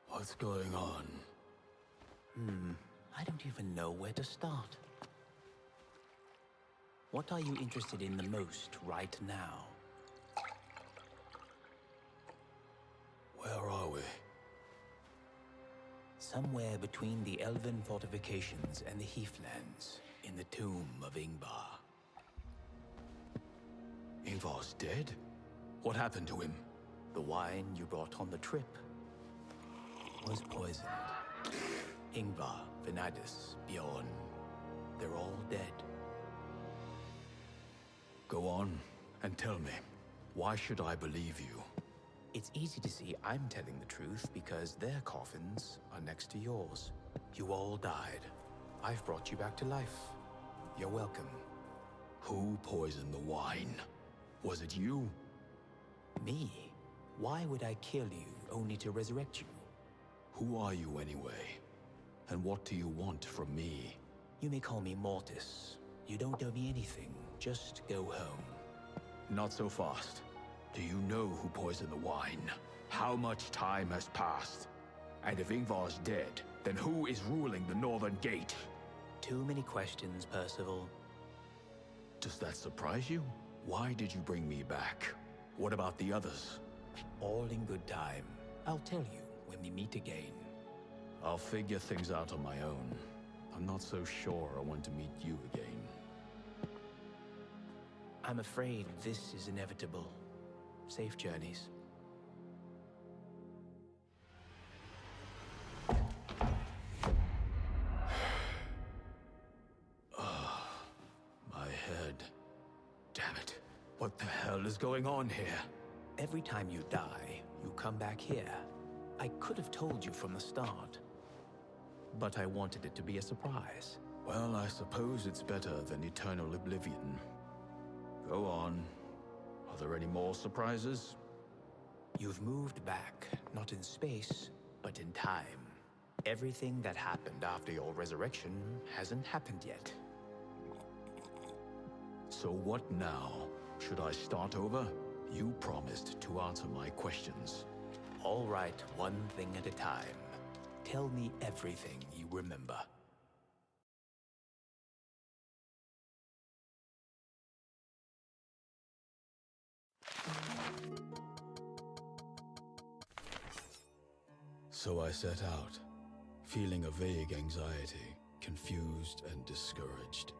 What's going on? I don't even know where to start. What are you interested in the most right now? Where are we? Somewhere between the elven fortifications and the heathlands, in the tomb of Ingvar. Ingvar's dead? What happened to him? The wine you brought on the trip was poisoned. Ingvar, Venadis, Bjorn, they're all dead. Go on and tell me, why should I believe you? It's easy to see I'm telling the truth because their coffins are next to yours. You all died. I've brought you back to life. You're welcome. Who poisoned the wine? Was it you? Me? Why would I kill you only to resurrect you? Who are you anyway? And what do you want from me? You may call me Mortis. You don't owe me anything. Just go home. Not so fast. Do you know who poisoned the wine? How much time has passed? And if Ingvar's dead, then who is ruling the Northern Gate? Too many questions, Percival. Does that surprise you? Why did you bring me back? What about the others? All in good time. I'll tell you when we meet again. I'll figure things out on my own. I'm not so sure I want to meet you again. I'm afraid this is inevitable. Safe journeys. My head. Damn it. What the hell is going on here? Every time you die, you come back here. I could have told you from the start, but I wanted it to be a surprise. Well, I suppose it's better than eternal oblivion. Go on. Are there any more surprises? You've moved back, not in space, but in time. Everything that happened after your resurrection hasn't happened yet. So what now? Should I start over? You promised to answer my questions. All right, one thing at a time. Tell me everything you remember. So I set out, feeling a vague anxiety, confused and discouraged.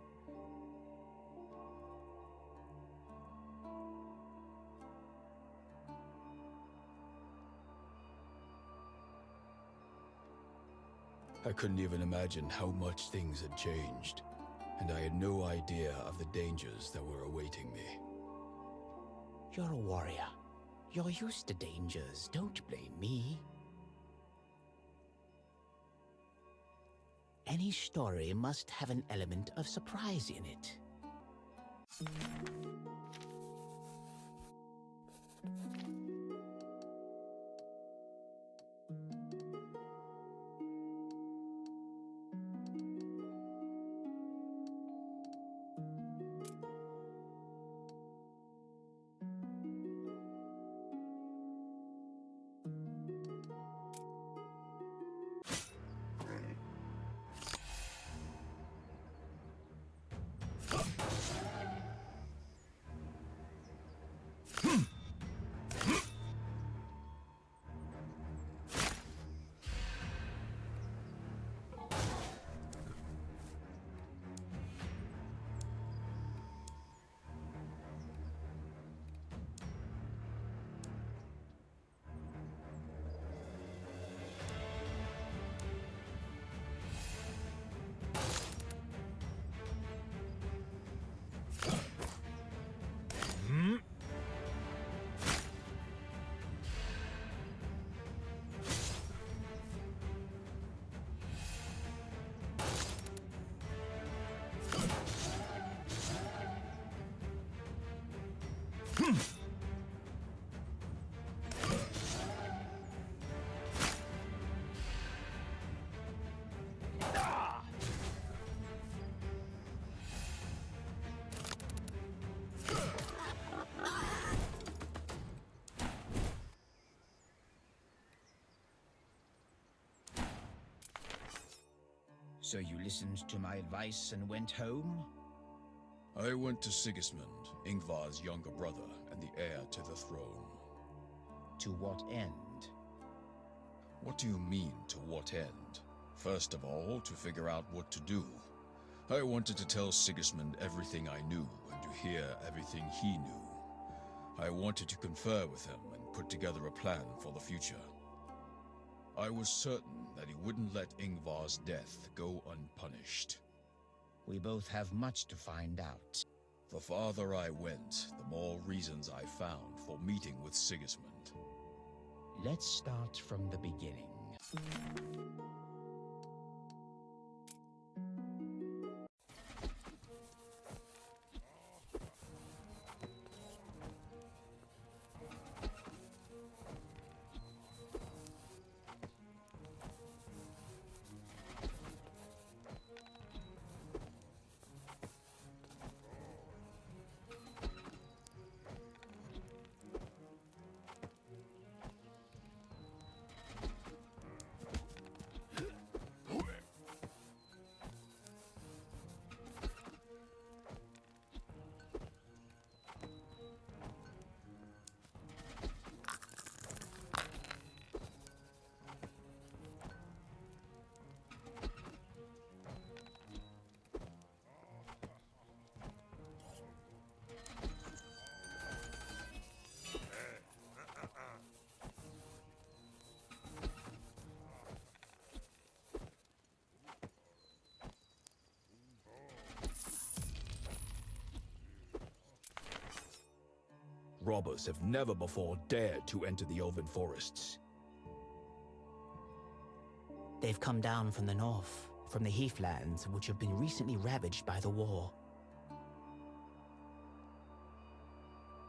I couldn't even imagine how much things had changed, and I had no idea of the dangers that were awaiting me. You're a warrior. You're used to dangers. Don't blame me. Any story must have an element of surprise in it. So you listened to my advice and went home? I went to Sigismund, Ingvar's younger brother and the heir to the throne. To what end? What do you mean, to what end? First of all, to figure out what to do. I wanted to tell Sigismund everything I knew and to hear everything he knew. I wanted to confer with him and put together a plan for the future. I was certain that he wouldn't let Ingvar's death go unpunished. We both have much to find out. The farther I went, the more reasons I found for meeting with Sigismund. Let's start from the beginning. Robbers have never before dared to enter the Elven forests. They've come down from the north, from the heathlands, which have been recently ravaged by the war.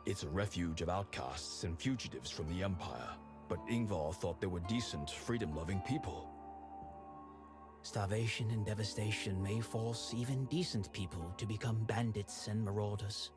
It's a refuge of outcasts and fugitives from the Empire, but Ingvar thought they were decent, freedom-loving people. Starvation and devastation may force even decent people to become bandits and marauders.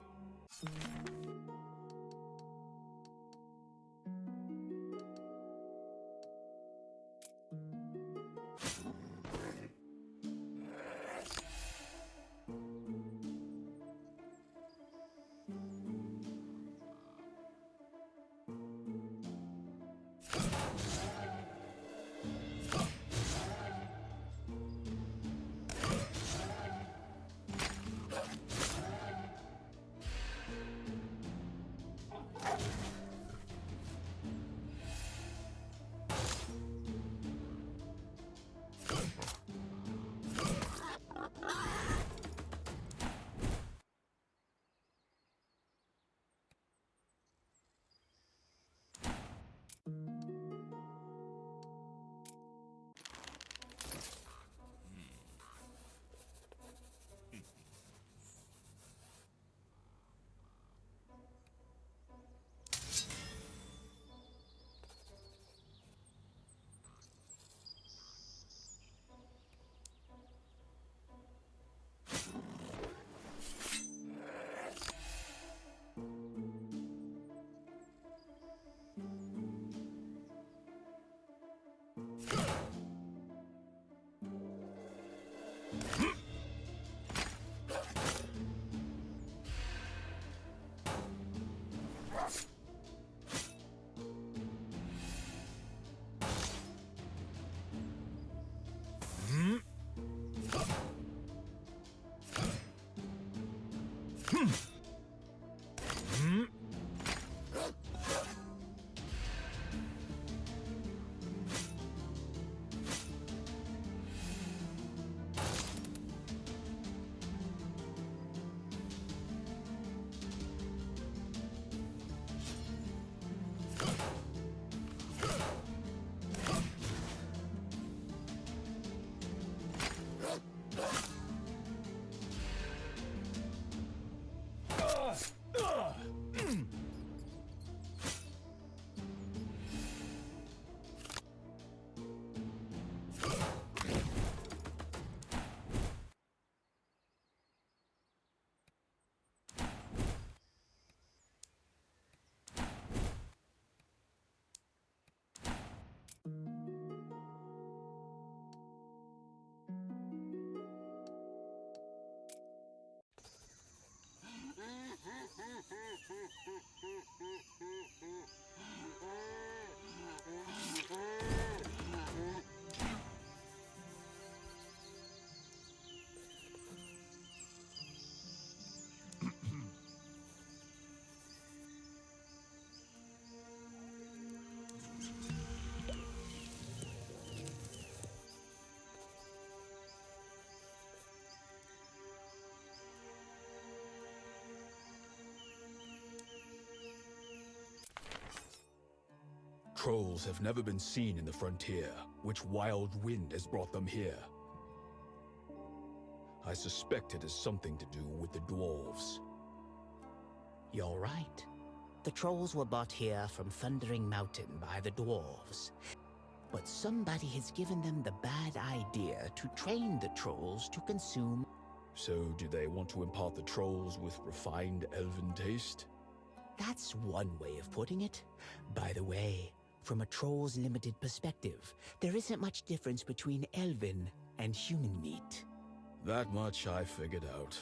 trolls have never been seen in the frontier. Which wild wind has brought them here? I suspect it has something to do with the dwarves. You're right. The trolls were brought here from Thundering Mountain by the dwarves. But somebody has given them the bad idea to train the trolls to consume. So do they want to impart the trolls with refined elven taste? That's one way of putting it. By the way, from a troll's limited perspective, there isn't much difference between elven and human meat. That much I figured out.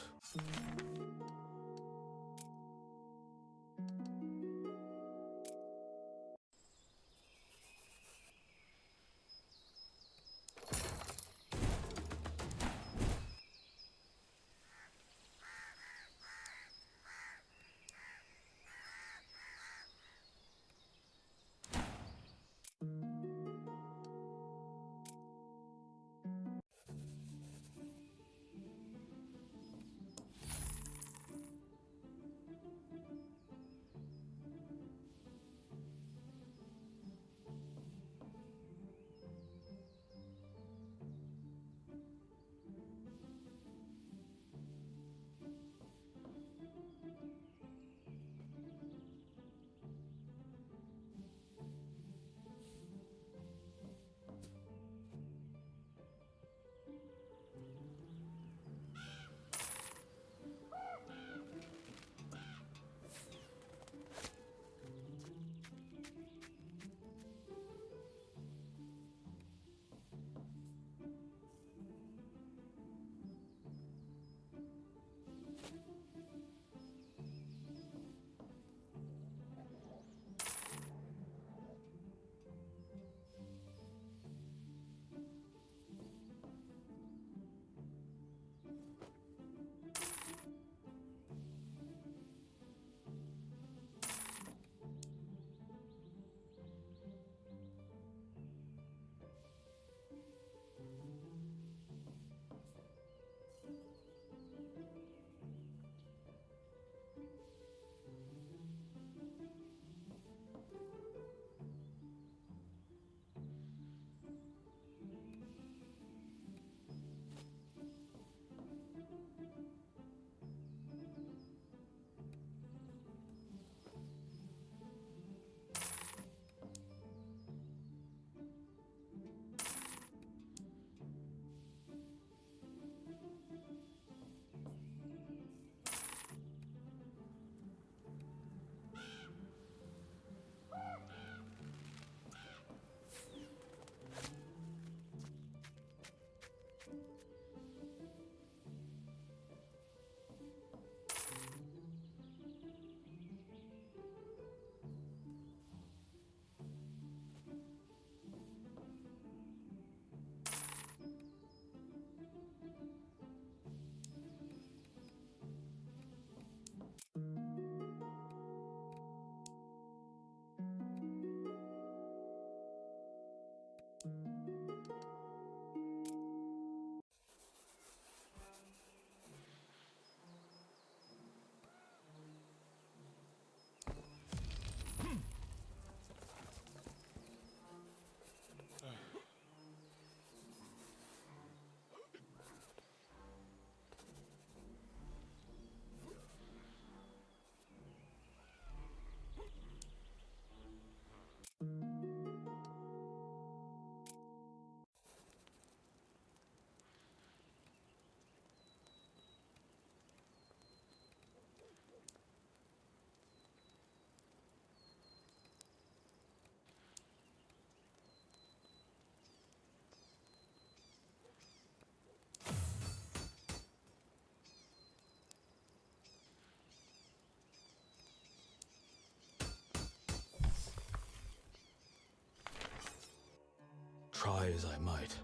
Try as I might.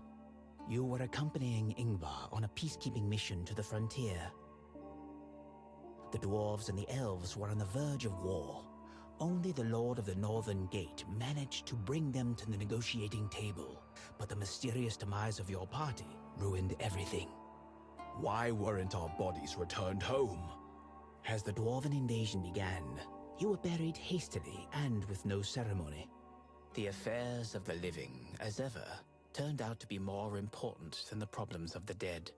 You were accompanying Ingvar on a peacekeeping mission to the frontier. The dwarves and the elves were on the verge of war. Only the Lord of the Northern Gate managed to bring them to the negotiating table, but the mysterious demise of your party ruined everything. Why weren't our bodies returned home? As the dwarven invasion began, you were buried hastily and with no ceremony. The affairs of the living, as ever, turned out to be more important than the problems of the dead.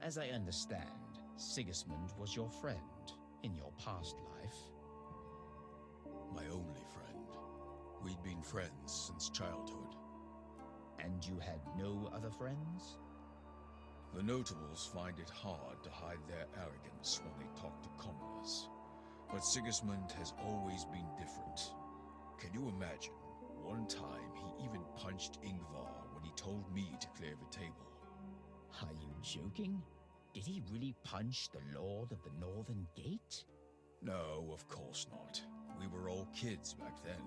As I understand, Sigismund was your friend in your past life. we'd been friends since childhood. And you had no other friends? The notables find it hard to hide their arrogance when they talk to commoners. But Sigismund has always been different. Can you imagine? One time he even punched Ingvar when he told me to clear the table. Are you joking? Did he really punch the Lord of the Northern Gate? No, of course not. We were all kids back then.